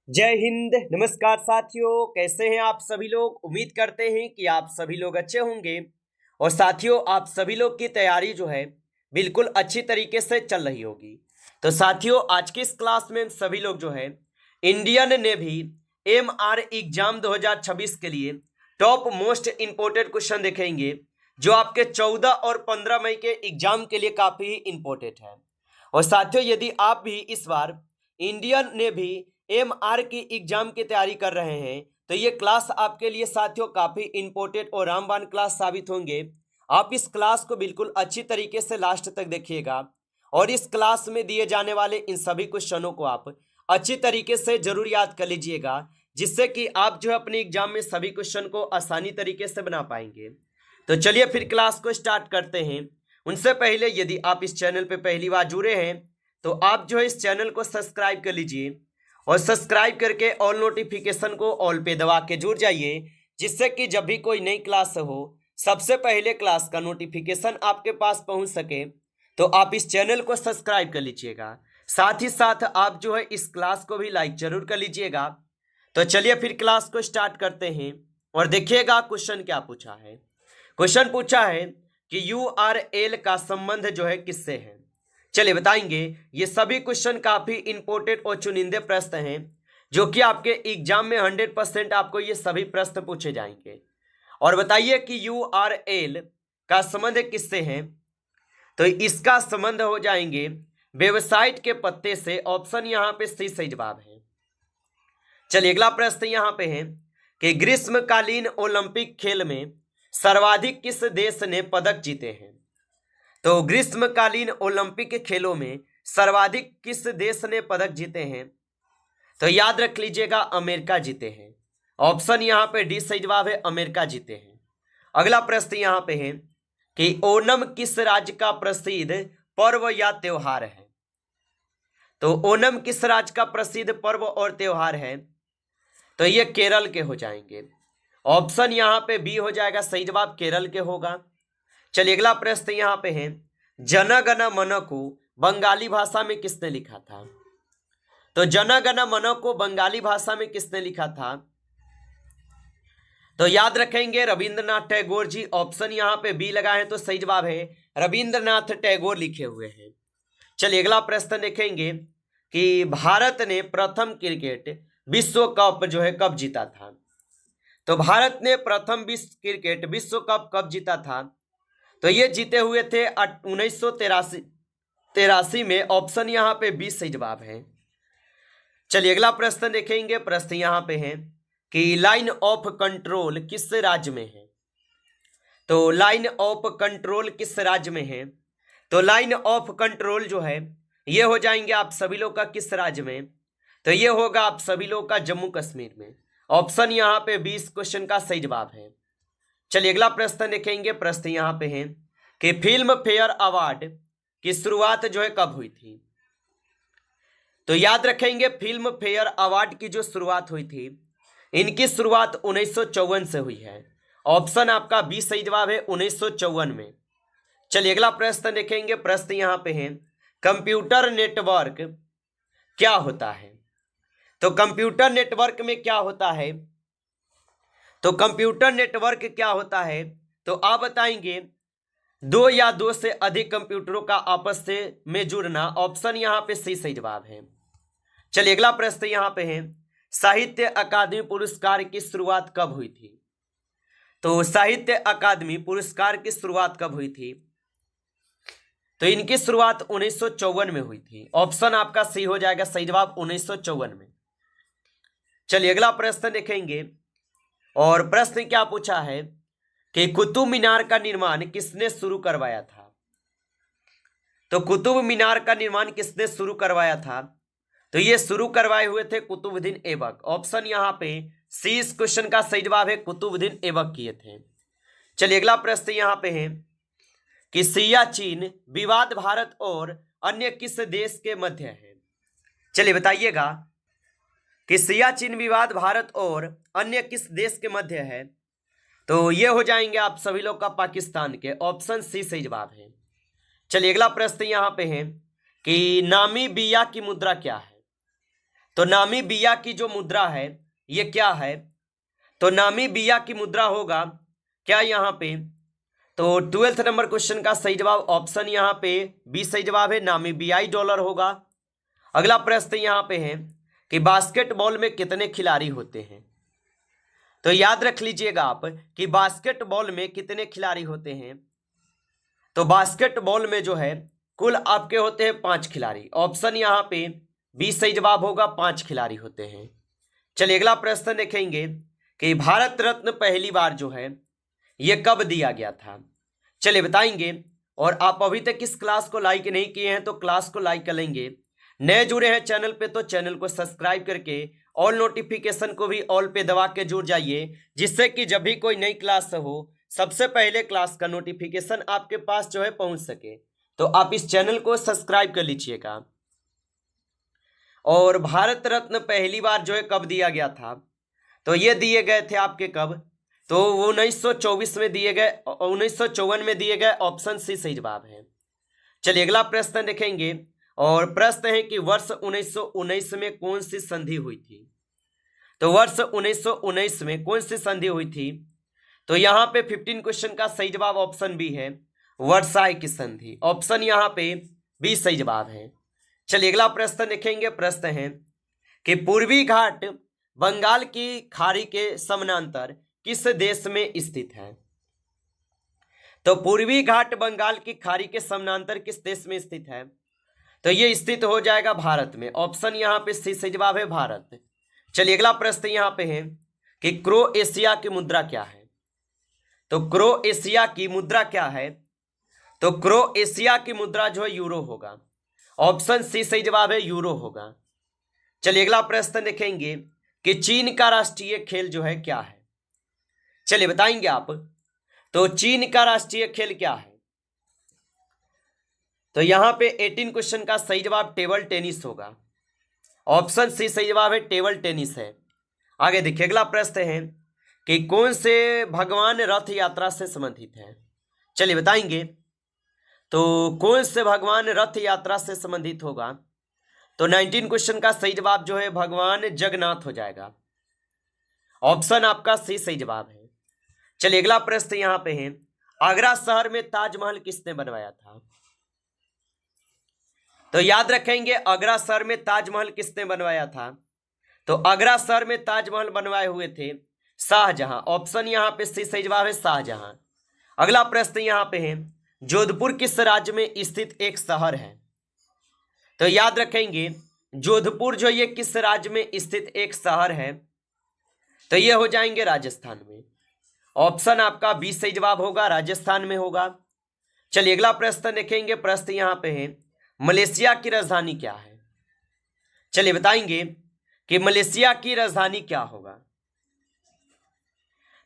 जय हिंद। नमस्कार साथियों, कैसे हैं आप सभी लोग। उम्मीद करते हैं कि आप सभी लोग अच्छे होंगे। और साथियों, आप सभी लोग की तैयारी जो है बिल्कुल अच्छी तरीके से चल रही होगी। तो साथियों, आज की इस क्लास में सभी लोग जो है इंडियन नेवी MR एग्जाम 2026 के लिए टॉप मोस्ट इंपोर्टेंट क्वेश्चन देखेंगे, जो आपके 14 और 15 मई के एग्जाम के लिए काफी इंपोर्टेंट है। और साथियों, यदि आप भी इस बार इंडियन नेवी MR की एग्जाम की तैयारी कर रहे हैं तो ये क्लास आपके लिए साथियों काफी इंपॉर्टेंट और रामबाण क्लास साबित होंगे। आप इस क्लास को बिल्कुल अच्छी तरीके से लास्ट तक देखिएगा और इस क्लास में दिए जाने वाले इन सभी क्वेश्चनों को आप अच्छी तरीके से जरूर याद कर लीजिएगा, जिससे कि आप जो है अपने एग्जाम में सभी क्वेश्चन को आसानी तरीके से बना पाएंगे। तो चलिए फिर क्लास को स्टार्ट करते हैं। उनसे पहले यदि आप इस चैनल पर पहली बार जुड़े हैं तो आप जो है इस चैनल को सब्सक्राइब कर लीजिए और सब्सक्राइब करके ऑल नोटिफिकेशन को ऑल पे दबा के जुड़ जाइए, जिससे कि जब भी कोई नई क्लास हो सबसे पहले क्लास का नोटिफिकेशन आपके पास पहुंच सके। तो आप इस चैनल को सब्सक्राइब कर लीजिएगा, साथ ही साथ आप जो है इस क्लास को भी लाइक जरूर कर लीजिएगा। तो चलिए फिर क्लास को स्टार्ट करते हैं और देखिएगा क्वेश्चन क्या पूछा है। क्वेश्चन पूछा है कि URL का संबंध जो है किससे है। चलिए बताएंगे। ये सभी क्वेश्चन काफी इंपॉर्टेंट और चुनिंदे प्रश्न हैं, जो कि आपके एग्जाम में 100% आपको ये सभी प्रश्न पूछे जाएंगे। और बताइए कि URL का संबंध किससे है। तो इसका संबंध हो जाएंगे वेबसाइट के पत्ते से। ऑप्शन यहाँ पे सी सही जवाब है। चलिए अगला प्रश्न यहाँ पे है कि ग्रीष्मकालीन ओलंपिक खेल में सर्वाधिक किस देश ने पदक जीते हैं। तो ग्रीष्मकालीन ओलंपिक खेलों में सर्वाधिक किस देश ने पदक जीते हैं। तो याद रख लीजिएगा, अमेरिका जीते हैं। ऑप्शन यहाँ पे डी सही जवाब है, अमेरिका जीते हैं। अगला प्रश्न यहाँ पे है कि ओणम किस राज्य का प्रसिद्ध पर्व या त्योहार है। तो ओणम किस राज्य का प्रसिद्ध पर्व और त्योहार है। तो ये केरल के हो जाएंगे। ऑप्शन यहाँ पे बी हो जाएगा, सही जवाब केरल के होगा। चलिए अगला प्रश्न यहाँ पे है, जन गण मन को बंगाली भाषा में किसने लिखा था। तो जन गण मन को बंगाली भाषा में किसने लिखा था। तो याद रखेंगे रविंद्रनाथ टैगोर जी। ऑप्शन यहाँ पे बी लगा है तो सही जवाब है, रविंद्रनाथ टैगोर लिखे हुए हैं। चलिए अगला प्रश्न देखेंगे कि भारत ने प्रथम क्रिकेट विश्व कप जो है कब जीता था। तो भारत ने प्रथम क्रिकेट विश्व कप कब जीता था। तो ये जीते हुए थे 1983 में। ऑप्शन यहाँ पे 20 सही जवाब है। चलिए अगला प्रश्न देखेंगे। प्रश्न यहाँ पे है कि लाइन ऑफ कंट्रोल किस राज्य में है। तो लाइन ऑफ कंट्रोल किस राज्य में है। तो लाइन ऑफ कंट्रोल जो है ये हो जाएंगे आप सभी लोग का किस राज्य में। तो ये होगा आप सभी लोग का जम्मू कश्मीर में। ऑप्शन यहाँ पे 20 क्वेश्चन का सही जवाब है। चलिए अगला प्रश्न देखेंगे। प्रश्न यहाँ पे है कि फिल्म फेयर अवार्ड की शुरुआत जो है कब हुई थी। तो याद रखेंगे फिल्म फेयर अवार्ड की जो शुरुआत हुई थी, इनकी शुरुआत 1954 से हुई है। ऑप्शन आपका 20 सही जवाब है, 1954 में। चलिए अगला प्रश्न देखेंगे। प्रश्न यहाँ पे है कंप्यूटर नेटवर्क क्या होता है। तो कंप्यूटर नेटवर्क में क्या होता है। तो कंप्यूटर नेटवर्क क्या होता है, तो आप बताएंगे दो या दो से अधिक कंप्यूटरों का आपस से में जुड़ना। ऑप्शन यहाँ पे सी सही जवाब है। चलिए अगला प्रश्न यहाँ पे है साहित्य अकादमी पुरस्कार की शुरुआत कब हुई थी। तो साहित्य अकादमी पुरस्कार की शुरुआत कब हुई थी। तो इनकी शुरुआत 1954 में हुई थी। ऑप्शन आपका सी हो जाएगा, सही जवाब 1954 में। चलिए अगला प्रश्न देखेंगे। और प्रश्न क्या पूछा है कि कुतुब मीनार का निर्माण किसने शुरू करवाया था। तो कुतुब मीनार का निर्माण किसने शुरू करवाया था। तो ये शुरू करवाए हुए थे कुतुबुद्दीन ऐबक। ऑप्शन यहाँ पे सी इस क्वेश्चन का सही जवाब है, कुतुबुद्दीन ऐबक किए थे। चलिए अगला प्रश्न यहाँ पे है कि सियाचिन विवाद भारत और अन्य किस देश के मध्य है। चलिए बताइएगा कि सियाचिन विवाद भारत और अन्य किस देश के मध्य है। तो ये हो जाएंगे आप सभी लोग का पाकिस्तान के। ऑप्शन सी सही जवाब है। चलिए अगला प्रश्न यहाँ पे है कि नामीबिया की मुद्रा क्या है। तो नामीबिया की जो मुद्रा है ये क्या है? तो नामीबिया की मुद्रा होगा क्या यहाँ पे? तो 12th नंबर क्वेश्चन का सही जवाब ऑप्शन यहाँ पे बी सही जवाब है, नामीबियाई डॉलर होगा। अगला प्रश्न यहाँ पे है कि बास्केटबॉल में कितने खिलाड़ी होते हैं? तो याद रख लीजिएगा आप कि बास्केटबॉल में कितने खिलाड़ी होते हैं। तो बास्केटबॉल में जो है कुल आपके होते हैं 5 खिलाड़ी। ऑप्शन यहाँ पे बी सही जवाब होगा, 5 खिलाड़ी होते हैं। चलिए अगला प्रश्न देखेंगे कि भारत रत्न पहली बार जो है ये कब दिया गया था? चलिए बताएंगे। और आप अभी तक इस क्लास को लाइक नहीं किए हैं तो क्लास को लाइक कर लेंगे। नए जुड़े हैं चैनल पे तो चैनल को सब्सक्राइब करके ऑल नोटिफिकेशन को भी ऑल पे दबा के जुड़ जाइए, जिससे कि जब भी कोई नई क्लास हो सबसे पहले क्लास का नोटिफिकेशन आपके पास जो है पहुंच सके। तो आप इस चैनल को सब्सक्राइब कर लीजिएगा। और भारत रत्न पहली बार जो है कब दिया गया था? तो ये दिए गए थे आपके कब? तो 1924 में दिए गए, 1954 में दिए गए। ऑप्शन सी सही जवाब है। चलिए अगला प्रश्न देखेंगे और प्रश्न है कि वर्ष 1919 में कौन सी संधि हुई थी? तो वर्ष 1919 में कौन सी संधि हुई थी? तो यहाँ पे 15 क्वेश्चन का सही जवाब ऑप्शन बी है, वर्साई की संधि। ऑप्शन यहाँ पे बी सही जवाब है। चलिए अगला प्रश्न देखेंगे। प्रश्न है कि पूर्वी घाट बंगाल की खाड़ी के समानांतर किस देश में स्थित है? तो पूर्वी घाट बंगाल की खाड़ी के समानांतर किस देश में स्थित है? तो ये स्थित हो जाएगा भारत में। ऑप्शन यहाँ पे सी सही जवाब है, भारत। चलिए अगला प्रश्न यहाँ पे है कि क्रोएशिया की मुद्रा क्या है? तो क्रोएशिया की मुद्रा क्या है? तो क्रोएशिया की मुद्रा जो है यूरो होगा। ऑप्शन सी सही जवाब है, यूरो होगा। चलिए अगला प्रश्न देखेंगे कि चीन का राष्ट्रीय खेल जो है क्या है? चलिए बताएंगे आप। तो चीन का राष्ट्रीय खेल क्या है? तो यहां पे 18 क्वेश्चन का सही जवाब टेबल टेनिस होगा। ऑप्शन सी सही जवाब है, टेबल टेनिस है। आगे देखिए अगला प्रश्न है कि कौन से भगवान रथ यात्रा से संबंधित है? चलिए बताएंगे। तो कौन से भगवान रथ यात्रा से संबंधित होगा? तो 19 क्वेश्चन का सही जवाब जो है भगवान जगन्नाथ हो जाएगा। ऑप्शन आपका सी सही जवाब है। चलिए अगला प्रश्न यहां पे है, आगरा शहर में ताजमहल किसने बनवाया था? तो याद रखेंगे आगरा शहर में ताजमहल किसने बनवाया था? तो आगरा शहर में ताजमहल बनवाए हुए थे शाहजहां। ऑप्शन यहाँ पे सी सही जवाब है, शाहजहां। अगला प्रश्न यहाँ पे है, जोधपुर किस राज्य में स्थित एक शहर है? तो याद रखेंगे जोधपुर जो ये किस राज्य में स्थित एक शहर है? तो ये हो जाएंगे राजस्थान में। ऑप्शन आपका बी सही जवाब होगा, राजस्थान में होगा। चलिए अगला प्रश्न देखेंगे। प्रश्न यहाँ पे है, मलेशिया की राजधानी क्या है? चलिए बताएंगे कि मलेशिया की राजधानी क्या होगा।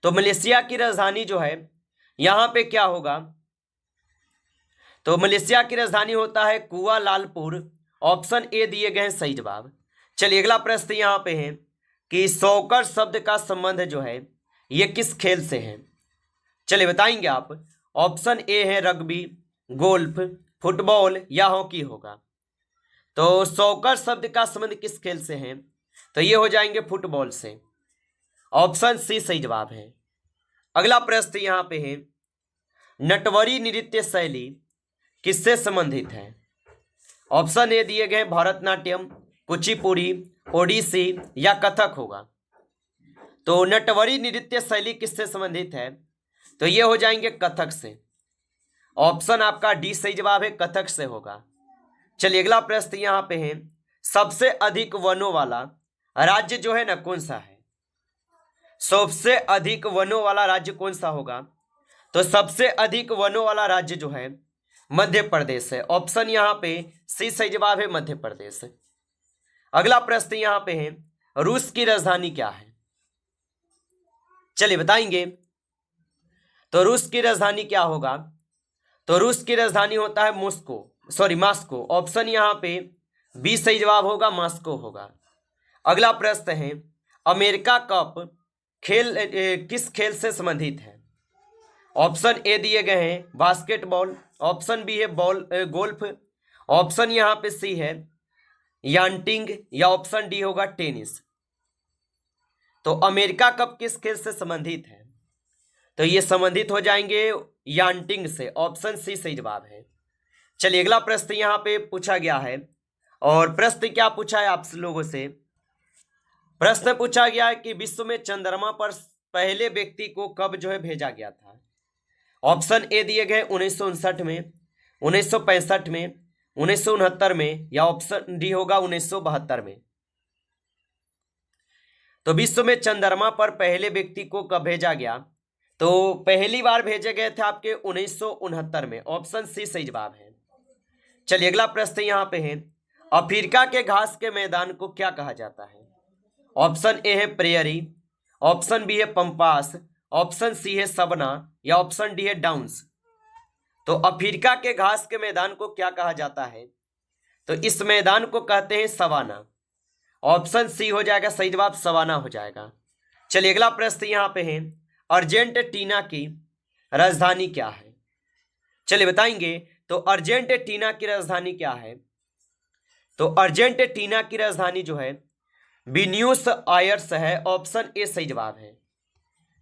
तो मलेशिया की राजधानी जो है यहां पे क्या होगा? तो मलेशिया की राजधानी होता है कुआलालंपुर। ऑप्शन ए दिए गए हैं सही जवाब। चलिए अगला प्रश्न यहां पे है कि सॉकर शब्द का संबंध जो है ये किस खेल से है? चलिए बताएंगे आप। ऑप्शन ए है रग्बी, गोल्फ, फुटबॉल या हॉकी होगा। तो सॉकर शब्द का संबंध किस खेल से है? तो ये हो जाएंगे फुटबॉल से। ऑप्शन सी सही जवाब है। अगला प्रश्न यहां पे है, नटवरी नृत्य शैली किससे संबंधित है? ऑप्शन ए दिए गए भरतनाट्यम, कुचिपुड़ी, ओडिसी या कथक होगा। तो नटवरी नृत्य शैली किससे संबंधित है? तो ये हो जाएंगे कथक से। ऑप्शन आपका डी सही जवाब है, कथक से होगा। चलिए अगला प्रश्न यहां पे है, सबसे अधिक वनों वाला राज्य जो है ना कौन सा है? सबसे अधिक वनों वाला राज्य कौन सा होगा? तो सबसे अधिक वनों वाला राज्य जो है मध्य प्रदेश है। ऑप्शन यहां पे सी सही जवाब है, मध्य प्रदेश। अगला प्रश्न यहां पे है, रूस की राजधानी क्या है? चलिए बताएंगे। तो रूस की राजधानी क्या होगा? तो रूस की राजधानी होता है मॉस्को। ऑप्शन यहां पे बी सही जवाब होगा, मॉस्को होगा। अगला प्रश्न है, अमेरिका कप खेल किस खेल से संबंधित है? ऑप्शन ए दिए गए हैं बास्केटबॉल, ऑप्शन बी है गोल्फ, ऑप्शन यहां पे सी है यांटिंग या ऑप्शन डी होगा टेनिस। तो अमेरिका कप किस खेल से संबंधित है? तो ये संबंधित हो जाएंगे यांटिंग से, ऑप्शन सी सही जवाब है। चलिए अगला प्रश्न यहाँ पे पूछा गया है, और प्रश्न क्या पूछा है आप लोगों से? प्रश्न पूछा गया है कि विश्व में चंद्रमा पर पहले व्यक्ति को कब जो है भेजा गया था? ऑप्शन ए दिए गए 1959 में, 1965 में, 1969 में, या ऑप्शन डी होगा 1972 में। तो विश्व में चंद्रमा पर पहले व्यक्ति को कब भेजा गया? तो पहली बार भेजे गए थे आपके 1969 में, ऑप्शन सी सही जवाब है। चलिए अगला प्रश्न यहाँ पे है, अफ्रीका के घास के मैदान को क्या कहा जाता है? ऑप्शन ए है प्रेयरी, ऑप्शन बी है पंपास, ऑप्शन सी है सबना, या ऑप्शन डी है डाउन्स। तो अफ्रीका के घास के मैदान को क्या कहा जाता है? तो इस मैदान को कहते हैं सवाना। ऑप्शन सी हो जाएगा सही जवाब, सवाना हो जाएगा। चलिए अगला प्रश्न यहाँ पे है, अर्जेंटीना की राजधानी क्या है? चलिए बताएंगे। तो अर्जेंटीना की राजधानी क्या है? तो अर्जेंटीना की राजधानी जो है ब्यूनस आयर्स है, ऑप्शन ए सही जवाब है।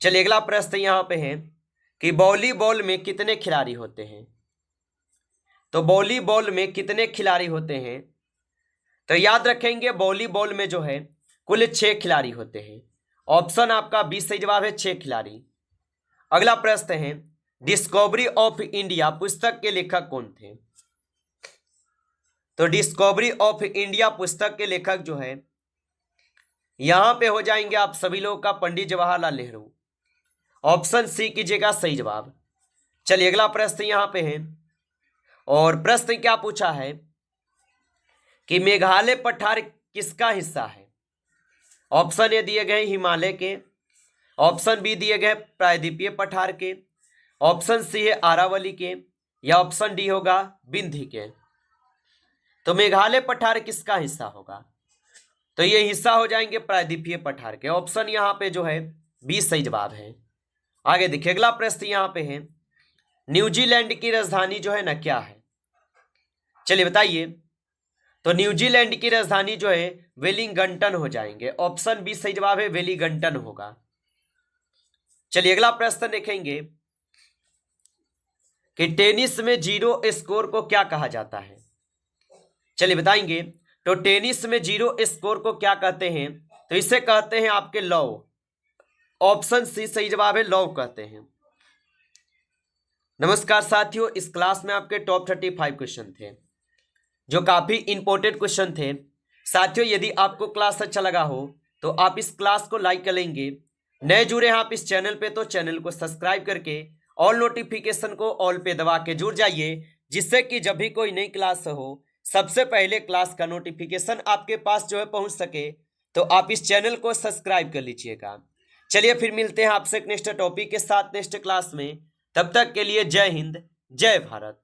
चलिए अगला प्रश्न यहाँ पे है कि वॉलीबॉल में कितने खिलाड़ी होते हैं? तो वॉलीबॉल में कितने खिलाड़ी होते हैं? तो याद रखेंगे वॉलीबॉल में जो है कुल 6 खिलाड़ी होते हैं, ऑप्शन आपका बी सही जवाब है, 6 खिलाड़ी। अगला प्रश्न है, डिस्कवरी ऑफ इंडिया पुस्तक के लेखक कौन थे? तो डिस्कवरी ऑफ इंडिया पुस्तक के लेखक जो है यहां पे हो जाएंगे आप सभी लोगों का पंडित जवाहरलाल नेहरू, ऑप्शन सी कीजिएगा सही जवाब। चलिए अगला प्रश्न यहां पे है, और प्रश्न क्या पूछा है कि मेघालय पठार किसका हिस्सा है? ऑप्शन ए दिए गए हिमालय के, ऑप्शन बी दिए गए प्रायद्वीपीय पठार के, ऑप्शन सी है अरावली के, या ऑप्शन डी होगा विंध्य के। तो मेघालय पठार किसका हिस्सा होगा? तो ये हिस्सा हो जाएंगे प्रायद्वीपीय पठार के, ऑप्शन यहाँ पे जो है बी सही जवाब है। आगे देखिए अगला प्रश्न यहाँ पे है, न्यूजीलैंड की राजधानी जो है ना क्या है? चलिए बताइए। तो न्यूजीलैंड की राजधानी जो है वेलिंगटन हो जाएंगे, ऑप्शन बी सही जवाब है, वेलिंगटन होगा। चलिए अगला प्रश्न देखेंगे कि टेनिस में 0 स्कोर को क्या कहा जाता है? चलिए बताएंगे। तो टेनिस में 0 स्कोर को क्या कहते हैं? तो इसे कहते हैं आपके लव, ऑप्शन सी सही जवाब है, लव कहते हैं। नमस्कार साथियों, इस क्लास में आपके टॉप 35 क्वेश्चन थे जो काफी इंपॉर्टेंट क्वेश्चन थे। साथियों यदि आपको क्लास अच्छा लगा हो तो आप इस क्लास को लाइक कर लेंगे। नए जुड़े हैं आप इस चैनल पे तो चैनल को सब्सक्राइब करके ऑल नोटिफिकेशन को ऑल पे दबा के जुड़ जाइए, जिससे कि जब भी कोई नई क्लास हो सबसे पहले क्लास का नोटिफिकेशन आपके पास जो है पहुंच सके। तो आप इस चैनल को सब्सक्राइब कर लीजिएगा। चलिए फिर मिलते हैं आपसे नेक्स्ट टॉपिक के साथ नेक्स्ट क्लास में। तब तक के लिए जय हिंद, जय भारत।